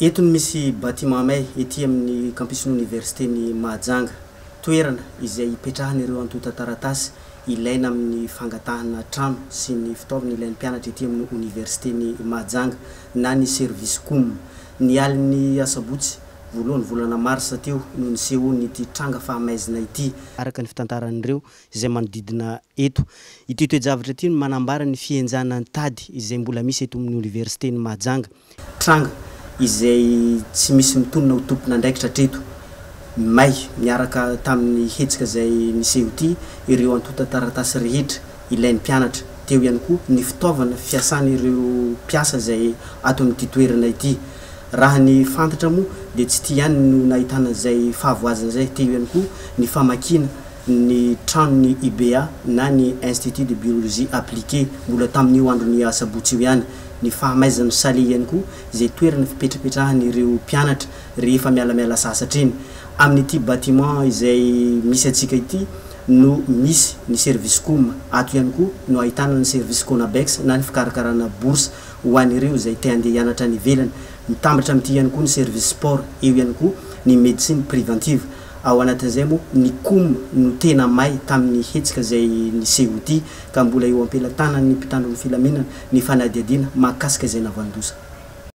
Eto misy bâtiment may ety amin'ny campusny université ny Mahajanga, toerana izay ipetrahan'ireo antota taratasy ilaina amin'ny fangatahana trano sy ny fitaovana ilain'ny mpianatra ety amin'ny université ny Mahajanga na ny service com. Ny alin'ny asabotsy voalohany volana mars teo no niseho n'ity tranga fahamaizina ity araka ny fitantaran'ireo izay manodidina eto. Ity toejavatra ity no manambara ny fienjanan'ny tady izay mbola misy eto amin'ny université ny Mahajanga. Tranga izay tsy misy mitonona ho tompona ndraikitra treto. May miaraka tamin'ny hetsika izay niseho ity ireo antota taratasy rehetra ilain'ny mpianatra. Teo ihany koa ny fitaovana fiasan'ireo mpiasa izay ato amin'ity toerana ity. Raha ny fantatra moa dia tsy ity ihany no nahitana izay fahavoazana izay. Teo ihany koa ny famakiana ny tranon'ny IBA na ny Institut de Biologie Appliquée mbola tamin'io andron'ny asabotsy io ihany. Ny fahamaizan'ny sale ihany koa izay toerana fipetrapetrahan'ireo mpianatra rehefa mialamiala sasatra iny. Amin'ity bâtiment izay misy atsika ity no misy ny service com, ato ihany koa no ahitana ny service Conabex na ny fikarakarana bourse ho an'ireo izay te handeha hianatra any ivelany. Mitambatra amin'ity ihany koa ny service sport, eo ihany koa ny médecine préventive. Ao anatin'izay moa ny com no tena may tamin'ny hetsika izay niseho ity ka mbola eo ampelantanan'ny mpitandron'ny filaminana ny fanadihadiana mahakasika izay navandosa.